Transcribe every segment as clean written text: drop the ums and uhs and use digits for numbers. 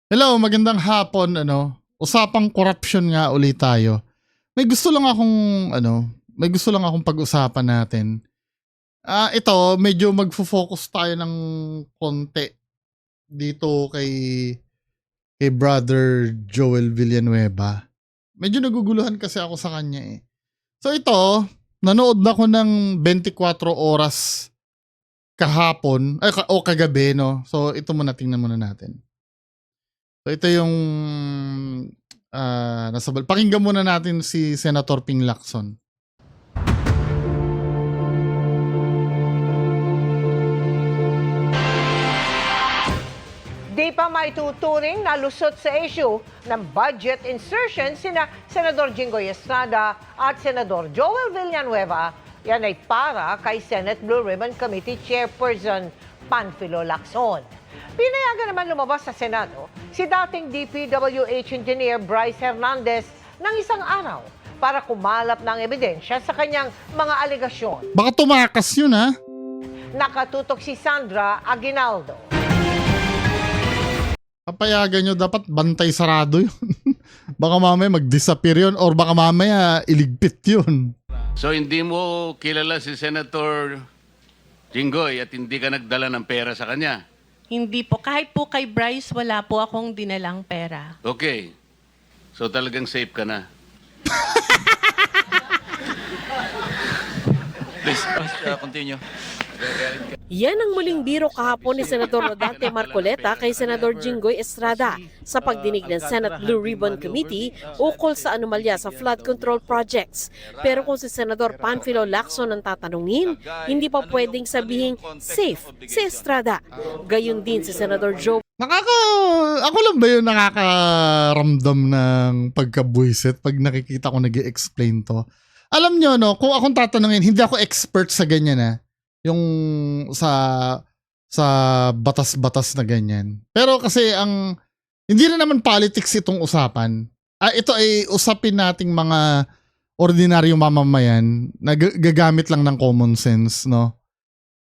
Hello, magandang hapon. Usapang corruption nga ulit tayo. May gusto lang akong may gusto lang akong pag-usapan natin. Ito medyo magfo-focus tayo ng konti dito kay Brother Joel Villanueva. Medyo naguguluhan kasi ako sa kanya eh. So ito, nanood na ako ng 24 oras kahapon, o kagabi, no? So ito muna, tingnan muna natin. So ito yung pakinggan muna natin si Senator Ping Lacson. Di pa maituturing na lusot sa issue ng budget insertion sina Senador Jinggoy Estrada at Senador Joel Villanueva. Yan ay para kay Senate Blue Ribbon Committee Chairperson Panfilo Lacson. Pinayagan naman lumabas sa Senado si dating DPWH Engineer Bryce Hernandez ng isang araw para kumalap ng ebidensya sa kanyang mga alegasyon. Baka tumakas yun, ha? Nakatutok si Sandra Aguinaldo. Papayagan nyo, dapat bantay sarado yun. Baka mamaya mag-disappear yun or baka mamaya iligpit yun. So hindi mo kilala si Senator Jinggoy at hindi ka nagdala ng pera sa kanya? Hindi po. Kahit po kay Bryce, wala po akong dinalang pera. Okay. So talagang safe ka na. Please, continue. Yan ang muling biro kahapon ni Senador Rodante Marcoleta kay Senador Jinggoy Estrada sa pagdinig ng Senate Blue Ribbon Committee ukol sa anomalya sa flood control projects. Pero kung si Senador Panfilo Lacson ang tatanungin, hindi pa pwedeng sabihin safe si Estrada. Gayon din si Senador Joe. Ako lang ba yung nakakaramdam ng pagkabuisit pag nakikita ko nag-i-explain to? Alam nyo, no, kung akong tatanungin, hindi ako expert sa ganyan, ha? Yung sa batas-batas na ganyan. Pero kasi hindi na naman politics itong usapan. Ito ay usapin nating mga ordinaryong mamamayan na gagamit lang ng common sense, no?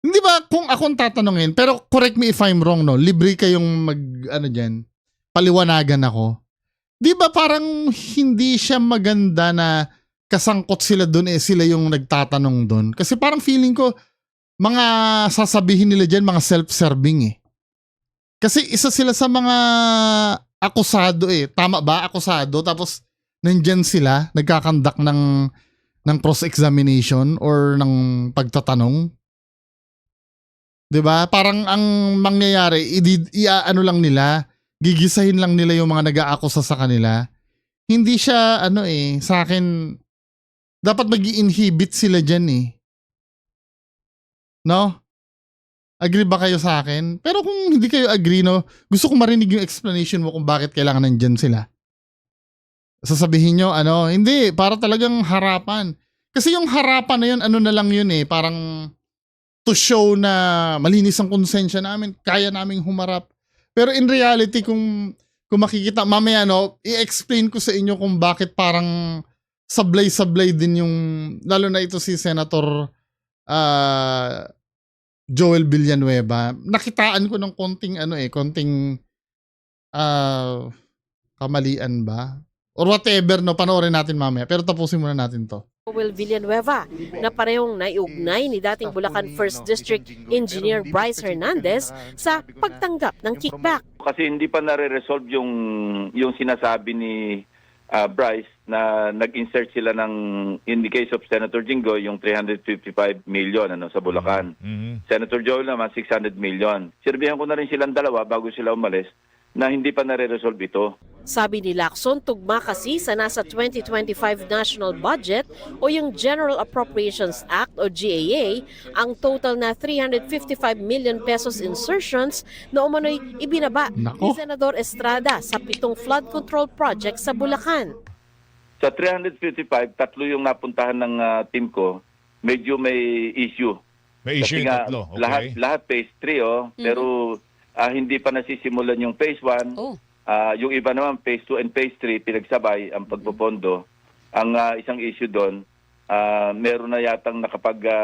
Hindi ba kung akong tatanungin, pero correct me if I'm wrong, no? Libre kayong paliwanagan ako. Di ba parang hindi siya maganda na kasangkot sila doon sila yung nagtatanong doon? Kasi parang feeling ko mga sasabihin nila dyan, mga self-serving eh. Kasi isa sila sa mga akusado eh. Tama ba? Akusado. Tapos nandyan sila, nagkakandak ng cross-examination or ng pagtatanong. Diba? Parang ang mangyayari, iaano lang nila, gigisahin lang nila yung mga nag-aakusa sa kanila. Hindi siya, sa akin, dapat mag-i-inhibit sila dyan eh. No? Agree ba kayo sa akin? Pero kung hindi kayo agree, no, gusto ko marinig yung explanation mo kung bakit kailangan nandyan sila. Sasabihin nyo, hindi, para talagang harapan. Kasi yung harapan na yun, na lang yun eh, parang to show na malinis ang konsensya namin, kaya naming humarap. Pero in reality, kung makikita, mamaya, no, i-explain ko sa inyo kung bakit parang sablay-sablay din yung, lalo na ito si Senator Joel Villanueva. Nakitaan ko ng konting kamalian ba? Or whatever, no, panoorin natin mamaya. Pero tapusin muna natin to. Joel Villanueva na parehong naiugnay ni dating Bulacan 1st District Engineer Bryce Hernandez sa pagtanggap ng kickback. Kasi hindi pa nare-resolve yung sinasabi ni Bryce na nag-insert sila ng, in the case of Senator Jinggoy, yung 355 million sa Bulacan. Senator Joel naman 600 million. Sirbihan ko na rin silang dalawa bago sila umalis na hindi pa nare-resolve ito. Sabi ni Lacson, tugma kasi sa nasa 2025 National Budget o yung General Appropriations Act o GAA ang total na 355 million pesos insertions na umano'y ibinaba ni Senador Estrada sa 7 flood control projects sa Bulacan. Sa 355, tatlo yung napuntahan ng team ko, medyo may issue. May issue Kasi yung nga, tatlo. Okay. lahat phase 3, pero hindi pa nasisimulan yung phase 1. Yung iba naman, phase 2 and phase 3, pinagsabay ang pagpopondo. Ang isang issue doon, meron na yatang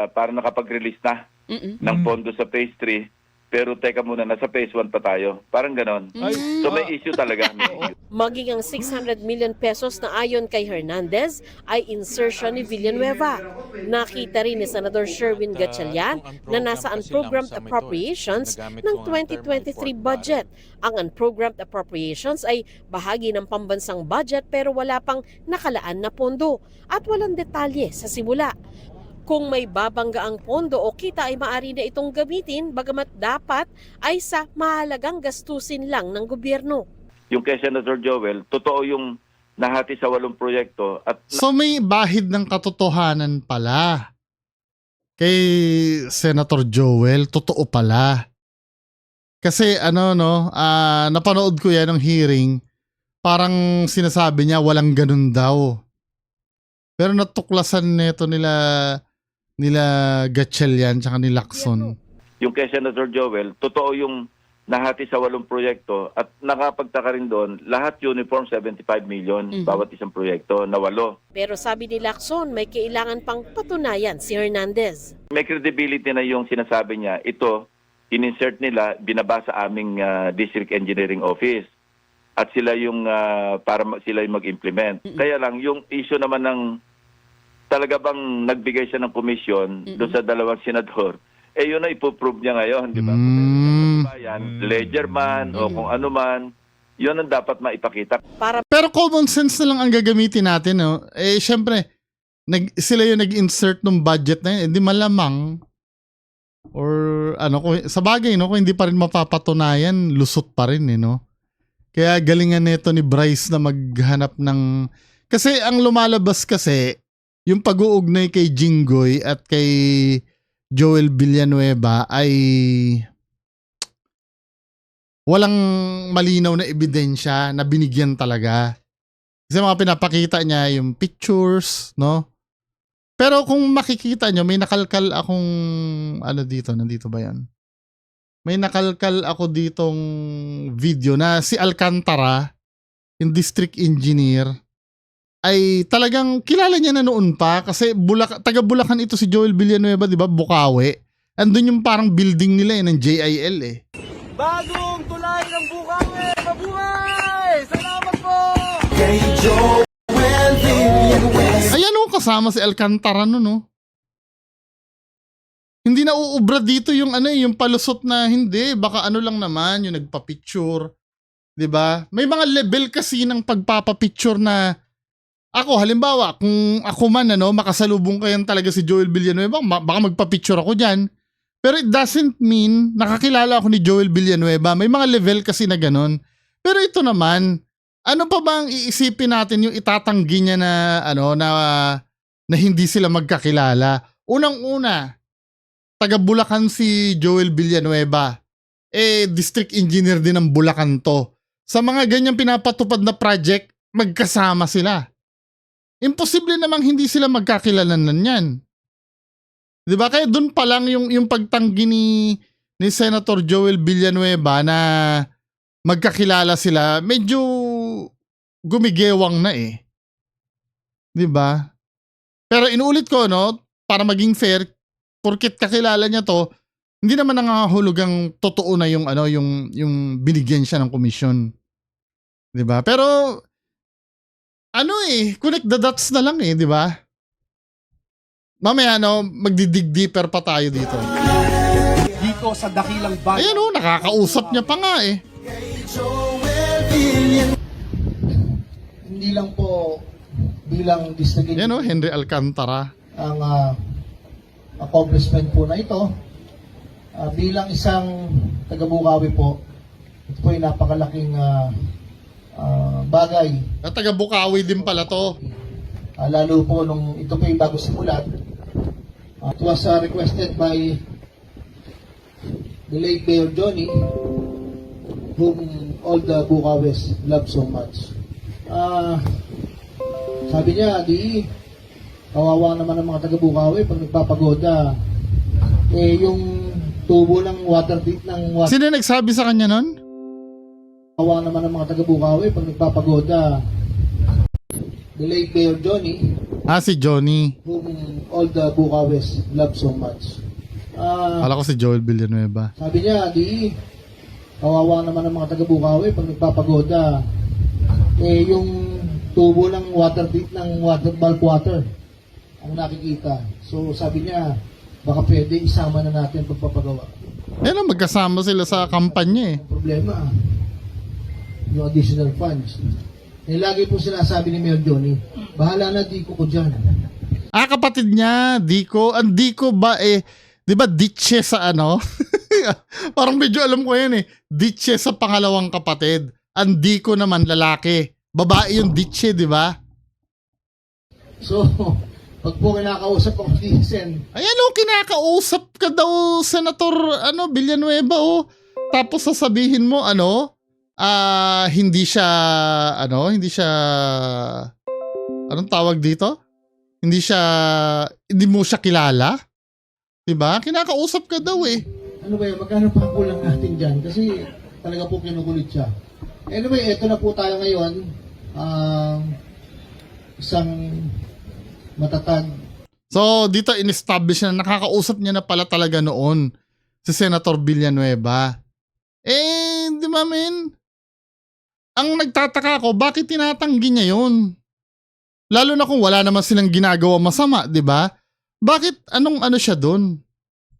parang nakapag-release na ng pondo sa phase 3, pero teka muna, nasa phase 1 pa tayo. Parang ganon. So may issue talaga. May issue. Maging ang 600 million pesos na ayon kay Hernandez ay insertion ni Villanueva. Nakita rin ni Senador Sherwin Gatchalian na nasa unprogrammed appropriations ng 2023 budget. Ang unprogrammed appropriations ay bahagi ng pambansang budget pero wala pang nakalaan na pondo at walang detalye sa simula. Kung may babangga ang pondo o kita ay maaari na itong gamitin, bagamat dapat ay sa mahalagang gastusin lang ng gobyerno. Yung kay Senator Joel, totoo yung nahati sa 8 proyekto at So may bahid ng katotohanan pala. Kay Senator Joel, totoo pala. Kasi napanood ko yan ng hearing, parang sinasabi niya walang ganun daw. Pero natuklasan nito nila Gatchalian tsaka ni Lacson. yung kay Senator Joel, totoo yung nahati sa 8 proyekto at nakapagtaka rin doon, lahat uniform 75 million bawat isang proyekto na 8. Pero sabi ni Lacson, may kailangan pang patunayan si Hernandez. May credibility na yung sinasabi niya, ito, in-insert nila, binaba sa aming District Engineering Office. At sila yung, sila yung mag-implement. Kaya lang, yung issue naman ng talaga bang nagbigay siya ng komisyon doon sa 2 senador, yun na ipoprove niya ngayon, di ba? Ledger man o kung ano man, yun ang dapat maipakita. Pero common sense na lang ang gagamitin natin, no? Syempre, sila yung nag-insert ng budget na yun, hindi malamang or sa bagay, no? Kung hindi pa rin mapapatunayan, lusot pa rin, no? Kaya galingan nito ni Bryce na maghanap ng... Kasi ang lumalabas kasi, yung pag-uugnay kay Jinggoy at kay Joel Villanueva ay walang malinaw na ebidensya na binigyan talaga. Kasi mga pinapakita niya yung pictures, no? Pero kung makikita nyo, may nakalkal akong nandito ba yan? May nakalkal ako ditong video na si Alcantara, yung district engineer, ay talagang kilala niya na noon pa kasi taga Bulacan ito si Joel Villanueva, di ba? Bukawi. Andun yung parang building nila ng JIL eh. Bagong tulay ng Bukawi! Mabuhay! Salamat po! Ayan o, kasama si Alcantara no, no? Hindi na uubra dito yung yung palusot na hindi. Baka lang naman, yung nagpa-picture. Diba? May mga level kasi ng pagpapapicture na ako, halimbawa, kung ako man, makasalubong kayan talaga si Joel Villanueva, baka magpa-picture ako dyan. Pero it doesn't mean nakakilala ako ni Joel Villanueva. May mga level kasi na ganun. Pero ito naman, ano pa ba ang iisipin natin yung itatanggi niya na, na hindi sila magkakilala? Unang-una, taga Bulacan si Joel Villanueva. District engineer din ng Bulacan to. Sa mga ganyang pinapatupad na project, magkasama sila. Imposible namang hindi sila magkakilalanan yan. Diba? Kaya dun pa lang yung pagtanggi ni Senator Joel Villanueva na magkakilala sila, medyo gumigewang na eh. Diba? Pero inuulit ko, para maging fair, porkit kakilala niya to, hindi naman nangangahulugang totoo na yung binigyan siya ng komisyon. 'Di ba? Pero connect the dots na lang 'di ba? Mamaya magdidig deeper pa tayo dito. Dito sa dakilang bayan. Ayan nakakausap niya pa nga eh. Hindi lang po bilang district Ayan Henry Alcantara. ang accomplishment po na ito. Bilang isang taga-Bukawi po, ito po ay napakalaking bagay. Taga Bukawi din pala to. Lalo po nung ito po ay bago simulan. It was requested by the late Mayor Johnny, whom all the Bukawis love so much. Sabi niya, kawawa naman ang mga taga-Bukawi pag nagpapagoda. Yung tubo ng water. Sino nagsabi sa kanya nun? Kawawa naman ang mga taga-Bukawi pag nagpapagoda. The late Mayor Johnny. Si Johnny. Whom all the Bukawis love so much. Kala ko si Joel Villanueva. Sabi niya, di, kawawa naman ang mga taga-Bukawi pag nagpapagoda. Yung tubo ng bulk water ang nakikita. So sabi niya, baka pwede isama na natin pagpapagawa. Yan ang magkasama sila sa kampanya eh. Ang problema, yung additional funds. Lagi po sinasabi ni Mayor Johnny, bahala na, di ko dyan. Kapatid niya, Dico. Ang Dico ba di ba ditche sa ano? Parang medyo alam ko yan eh. Ditche sa pangalawang kapatid. Ang Dico naman lalaki. Babae yung ditche, di ba? So, pag po kinakausap ako ni Sen, Ayan kinakausap ka daw, Senator Villanueva Tapos sasabihin mo, hindi siya, anong tawag dito? Hindi mo siya kilala? Diba? Kinakausap ka daw eh. ano ba yun, magkano pa kulang natin dyan? Kasi talaga po kinukulit siya. Anyway, eto na po tayo ngayon. Isang matatag. So, dito in-establish na nakakausap niya na pala talaga noon si Senator Villanueva. Di ba men? Ang nagtataka ko, bakit tinatanggi niya yun? Lalo na kung wala naman silang ginagawa masama, di ba? Bakit anong siya dun?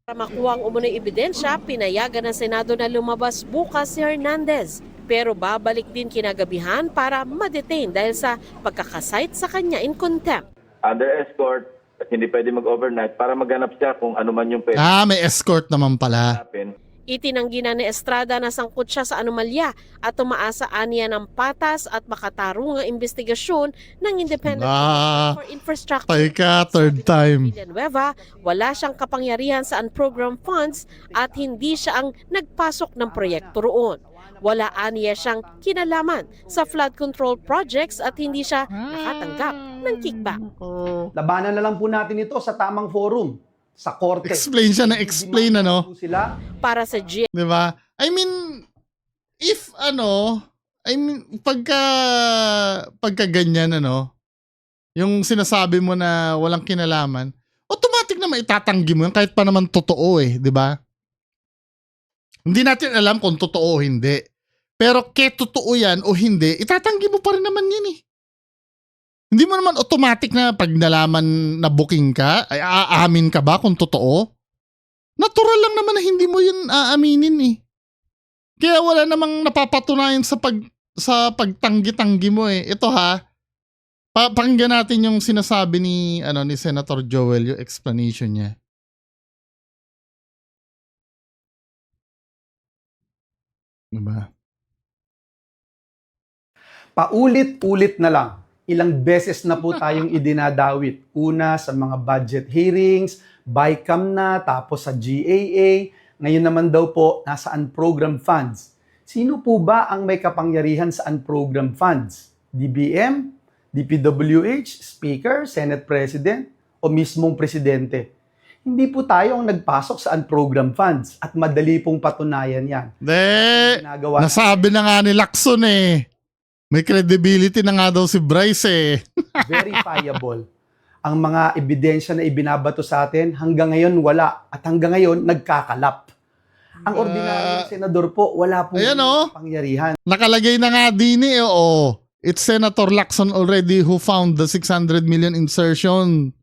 Para makuha ang umunay ebidensya, pinayagan ng Senado na lumabas bukas si Hernandez. Pero babalik din kinagabihan para ma-detain dahil sa pagkakasite sa kanya in contempt. Under escort, at hindi pwede mag-overnight para maghanap siya kung ano man yung pwede May escort naman pala. hanapin. Itinanggi na ni Estrada na sangkot siya sa anomalya at tumaasa aniya ng patas at makatarungang investigasyon ng Independent Commission for Infrastructure. Teka, third time. Villanueva, wala siyang kapangyarihan sa unprogrammed funds at hindi siya ang nagpasok ng proyekto roon. Wala aniya siyang kinalaman sa flood control projects at hindi siya nakatanggap ng kickback. Labanan na lang po natin ito sa tamang forum, sa korte. Explain siya na explain, Sila. Para sa GM, Di ba? I mean, pagka ganyan, yung sinasabi mo na walang kinalaman, automatic na maitatanggi mo yun kahit pa naman totoo di ba? Hindi natin alam kung totoo o hindi. Pero totoo yan o hindi, itatanggi mo pa rin naman yan Hindi mo naman automatic na pag nalaman na booking ka, ay aamin ka ba kung totoo? Natural lang naman na hindi mo yun aaminin Kaya wala namang napapatunayan sa pagtanggi-tanggi mo Ito pakinggan natin yung sinasabi ni Senator Joel, yung explanation niya. Diba? Paulit-ulit na lang. Ilang beses na po tayong idinadawit. Una sa mga budget hearings, BICAM na, tapos sa GAA. Ngayon naman daw po, nasa unprogrammed funds. Sino po ba ang may kapangyarihan sa unprogrammed funds? DBM? DPWH? Speaker? Senate President? O mismong Presidente? Hindi po tayo ang nagpasok sa unprogrammed funds at madali pong patunayan yan. Nasabi na nga ni Lacson May credibility na nga daw si Bryce Verifiable. Ang mga ebidensya na ibinabato sa atin, hanggang ngayon wala. At hanggang ngayon, nagkakalap. Ang ordinaryong senador po, wala pong pangyarihan. Nakalagay na nga din It's Senator Lacson already who found the 600 million insertion.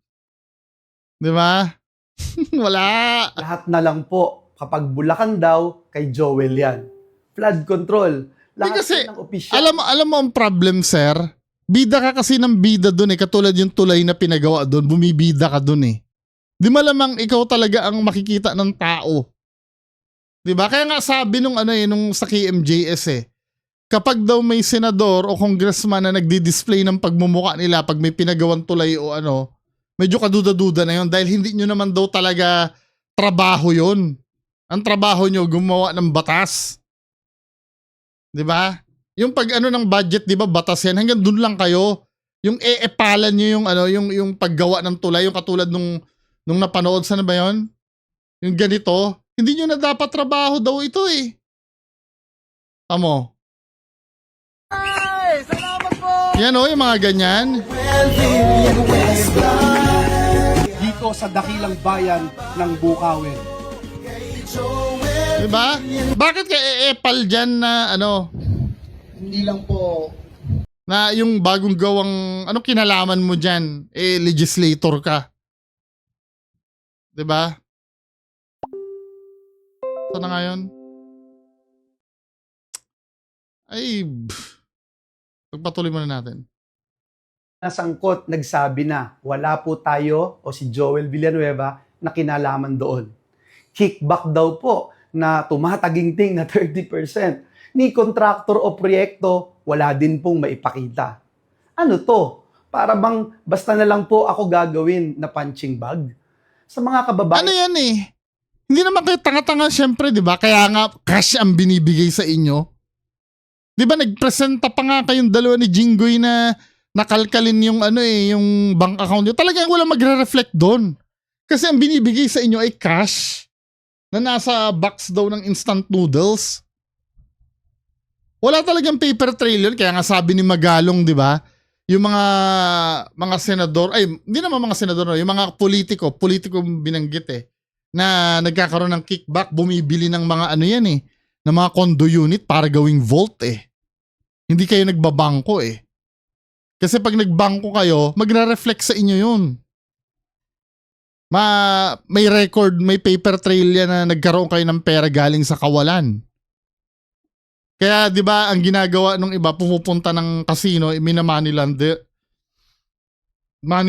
Di ba? Wala. Lahat na lang po, kapag Bulacan daw, kay Joel yan. Flood control. Lahat kasi, ng opisyal. alam mo ang problem, sir? Bida ka kasi ng bida dun katulad yung tulay na pinagawa dun, bumibida ka dun Di malamang ikaw talaga ang makikita ng tao. Di ba? Kaya nga sabi nung sa KMJS kapag daw may senador o congressman na nagdi-display ng pagmumukha nila pag may pinagawang tulay o medyo kaduda-duda na yun dahil hindi nyo naman daw talaga trabaho yun. Ang trabaho nyo, gumawa ng batas. Di ba? Yung pag ng budget, di ba, batas yan. Hanggang dun lang kayo. Yung eepalan nyo yung paggawa ng tulay, yung katulad nung napanood, sana ba yun? Yung ganito. Hindi nyo na dapat trabaho daw ito Tamo. Ay, salamat po! Yan yung mga ganyan. Dito sa dakilang bayan ng Bukawi. Diba? Bakit ka e-epal dyan na ano, Hindi lang po na yung bagong gawang, ano kinalaman mo dyan? Eh, legislator ka. Diba? Saan na nga yun? Ay, pagpatuloy muna natin. Nasangkot, nagsabi na wala po tayo o si Joel Villanueva na kinalaman doon. Kickback daw po na tumataginting na 30%. Ni kontraktor o proyekto, wala din pong maipakita. Ano to? Para bang basta na lang po ako gagawin na punching bag? Sa mga kababayan... Ano yan eh? Hindi naman kayo tanga-tanga syempre, di ba? Kaya nga, cash ang binibigay sa inyo. Di ba, nagpresenta pa nga kayong dalawa ni Jinggoy na nakalkalin yung ano eh, yung bank account nyo. Talagang wala magre-reflect doon. Kasi ang binibigay sa inyo ay cash na nasa box daw ng instant noodles. Wala talagang paper trail yun. Kaya nga sabi ni Magalong, di ba? Yung mga senador, ay, hindi naman mga senador, yung mga politiko binanggit eh, na nagkakaroon ng kickback, bumibili ng mga ano yan eh, ng mga condo unit para gawing vault eh. Hindi kayo nagbabangko eh. Kasi pag nagbangko kayo, magre-reflect sa inyo yun. May record, may paper trail yan na nagkaroon kayo ng pera galing sa kawalan. Kaya 'di ba ang ginagawa ng iba pumupunta ng casino, money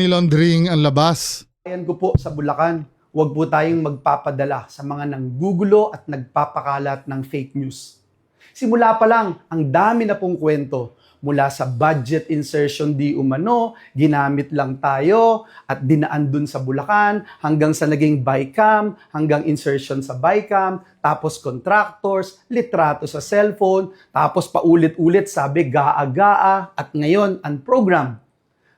laundering ang labas. Ayan ko po sa Bulacan, huwag po tayong magpapadala sa mga nanggugulo at nagpapakalat ng fake news. Simula pa lang, ang dami na pong kwento. Mula sa budget insertion di umano, ginamit lang tayo at dinaan dun sa Bulacan, hanggang sa naging BICAM, hanggang insertion sa BICAM, tapos contractors, litrato sa cellphone, tapos paulit-ulit sabi gaa-gaa, at ngayon ang program.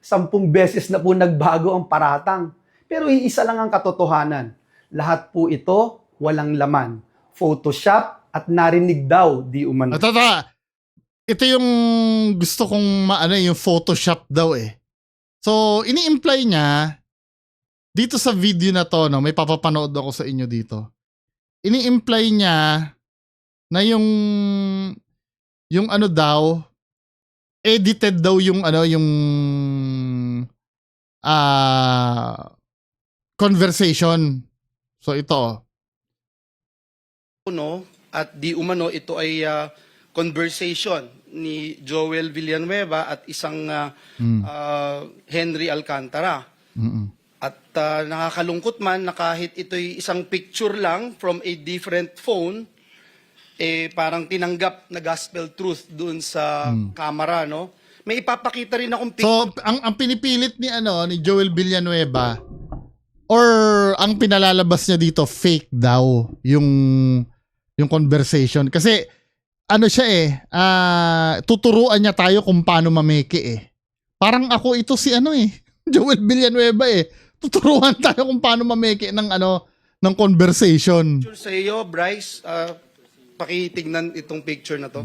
10 beses na po nagbago ang paratang. Pero iisa lang ang katotohanan. Lahat po ito walang laman. Photoshop at narinig daw di umano. Ito yung gusto kong yung Photoshop daw eh. So, ini-imply niya, dito sa video na to, no, may papapanood ako sa inyo dito. Ini-imply niya na yung ano daw, edited daw yung conversation. So, ito. At di umano ito ay conversation ni Joel Villanueva at isang Henry Alcantara. At nakakalungkot man na kahit ito'y isang picture lang from a different phone, parang tinanggap na gospel truth doon sa camera, no? May ipapakita rin akong picture. So, ang pinipilit ni Joel Villanueva or ang pinalalabas niya dito fake daw yung conversation kasi siya tuturuan niya tayo kung paano mameke eh. Parang ako ito si Joel Villanueva eh. Tuturuan tayo kung paano mameke ng conversation. Sa iyo, Bryce, pakitignan itong picture na to.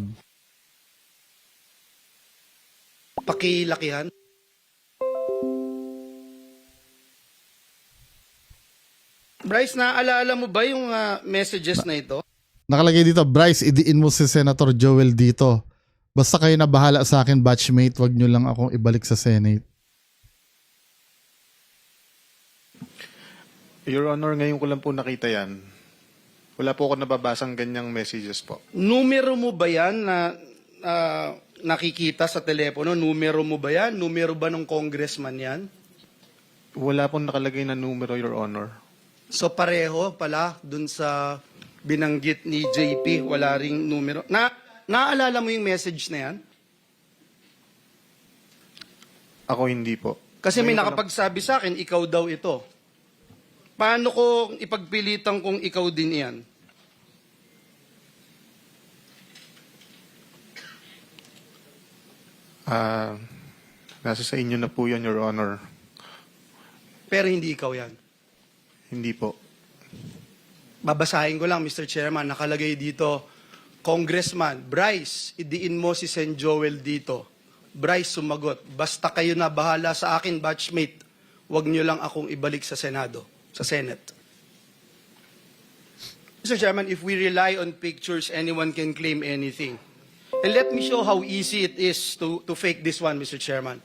Pakilakihan. Bryce, naaalala mo ba yung messages na ito? Nakalagay dito, Bryce, idiin mo si Senator Joel dito. Basta kayo na bahala sa akin, batchmate, wag nyo lang akong ibalik sa Senate. Your Honor, ngayon ko lang po nakita yan. Wala po ako nababasang ganyang messages po. Numero mo ba yan na nakikita sa telepono? Numero mo ba yan? Numero ba ng congressman yan? Wala pong nakalagay na numero, Your Honor. So pareho pala dun sa binanggit ni JP, wala ring numero. Naaalala mo yung message na yan? Ako hindi po. Kasi may nakapagsabi sa akin, ikaw daw ito. Paano ko ipagpilitan kung ikaw din yan? Nasa sa inyo na po yan, Your Honor. Pero hindi ikaw yan. Hindi po. Babasahin ko lang, Mr. Chairman, nakalagay dito, Congressman, Bryce, idiin mo si Sen. Joel dito. Bryce sumagot, basta kayo na bahala sa akin, batchmate. Huwag nyo lang akong ibalik sa Senado, sa Senate. Mr. Chairman, if we rely on pictures, anyone can claim anything. And let me show how easy it is to fake this one, Mr. Chairman.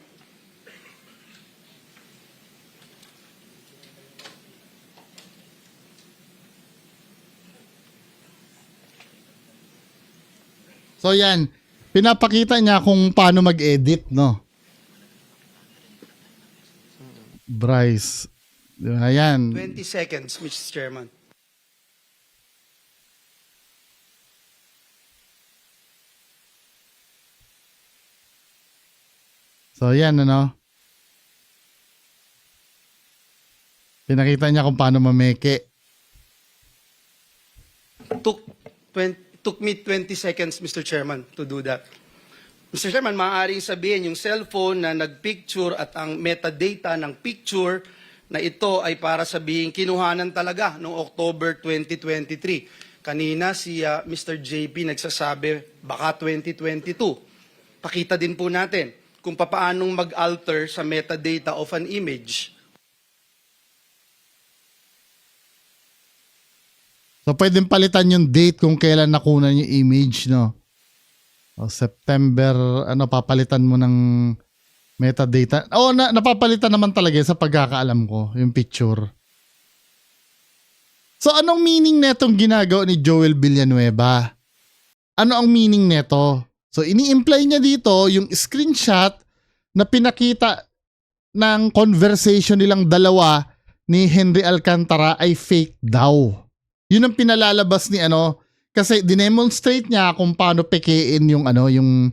So yan, pinapakita niya kung paano mag-edit, no? Bryce. Ayan. 20 seconds, Mr. Chairman. So yan, ano? Pinakita niya kung paano mameke. Took me 20 seconds, Mr. Chairman, to do that. Mr. Chairman, maaaring sabihin yung cellphone na nagpicture at ang metadata ng picture na ito ay para sabihin kinuhanan talaga noong October 2023. Kanina si Mr. JP nagsasabi baka 2022. Pakita din po natin kung papaanong mag-alter sa metadata of an image. So pwedeng palitan yung date kung kailan nakunan yung image, no? O, September, ano, papalitan mo ng metadata. O, napapalitan naman talaga sa pagkakaalam ko, yung picture. So anong meaning netong ginagawa ni Joel Villanueva? Ano ang meaning neto? So ini-imply niya dito yung screenshot na pinakita ng conversation nilang dalawa ni Henry Alcantara ay fake daw. Yun ang pinalalabas ni ano, kasi dinemonstrate niya kung paano pekein yung ano, yung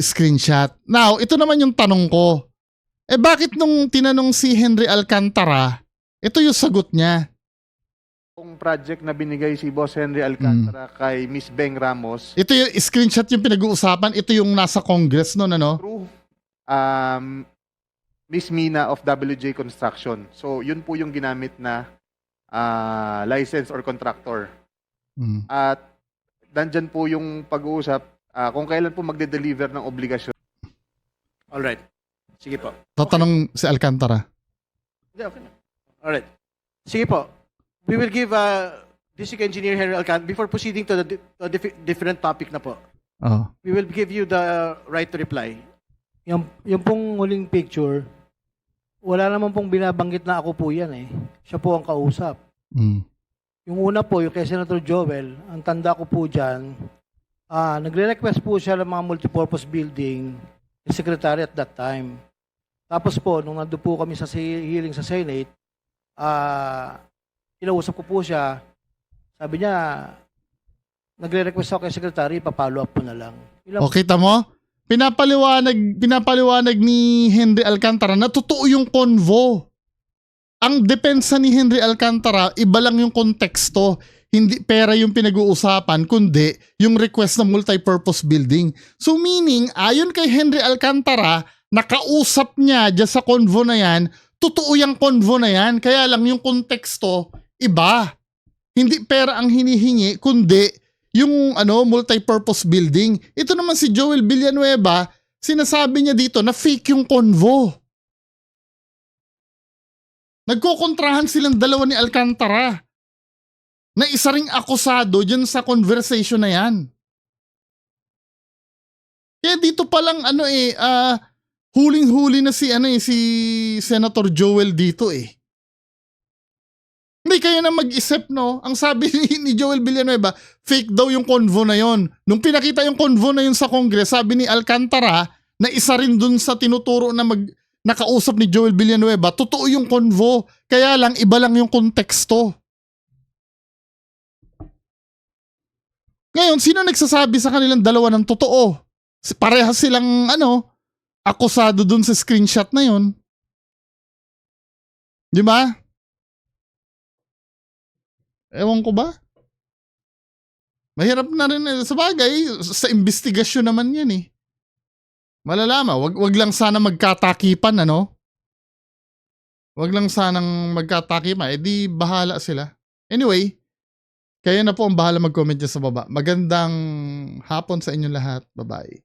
screenshot. Now, ito naman yung tanong ko. Eh bakit nung tinanong si Henry Alcantara, ito yung sagot niya. Kung project na binigay si Boss Henry Alcantara kay Miss Beng Ramos, Ito yung screenshot yung pinag-uusapan, ito yung nasa Congress noon, ano? through Miss Mina of WJ Construction. So, yun po yung ginamit na license or contractor. At nandyan po yung pag-uusap kung kailan po magde-deliver ng obligasyon. Alright. Sige po. Tatanong si Alcantara. Okay. Alright. Sige po. We will give District Engineer Henry Alcantara, before proceeding to the different topic na po, Oh. we will give you the right to reply. Yung pong huling picture, wala naman pong binabanggit na ako po yan eh. Siya po ang kausap. Yung una po, yung kay Senator Joel, ang tanda ko po dyan, nagre-request po siya ng mga multipurpose building, yung secretary at that time. Tapos po, nung nandun po kami sa hearing sa Senate, kinausap ko po siya, sabi niya, nagre-request ako kay secretary, papalo up po na lang. O kita mo? Pinapaliwanag ni Henry Alcantara na totoo yung convo. Ang depensa ni Henry Alcantara, iba lang yung konteksto. Hindi pera yung pinag-uusapan, kundi yung request ng multipurpose building. So meaning, ayon kay Henry Alcantara, nakausap niya dyan sa convo na yan, totoo yung convo na yan, kaya lang yung konteksto, iba. Hindi pera ang hinihingi, kundi yung multipurpose building. Ito naman si Joel Villanueva, sinasabi niya dito na fake yung convo. Nagkokontrahan silang dalawa ni Alcantara na isa ring akusado dyan sa conversation na yan. Kaya dito palang huling-huli na si Senator Joel dito eh. Hindi kayo na mag-isip, no? Ang sabi ni Joel Villanueva, fake daw yung convo na yon. Nung pinakita yung convo na yun sa Congress, sabi ni Alcantara na isa rin dun sa tinuturo na nakausap ni Joel Villanueva, totoo yung convo, kaya lang iba lang yung konteksto. Ngayon, sino nagsasabi sa kanilang dalawa ng totoo? Parehas silang akusado dun sa screenshot na yun. Di ba? Ewan ko ba? Mahirap na rin. Sabagay, sa investigasyon naman yan eh. Malalaman, wag lang sana magkatakipan, Wag lang sanang magkatakipan, di bahala sila. Anyway, kayo na po ang bahala mag-comment dyan sa baba. Magandang hapon sa inyong lahat. Bye-bye.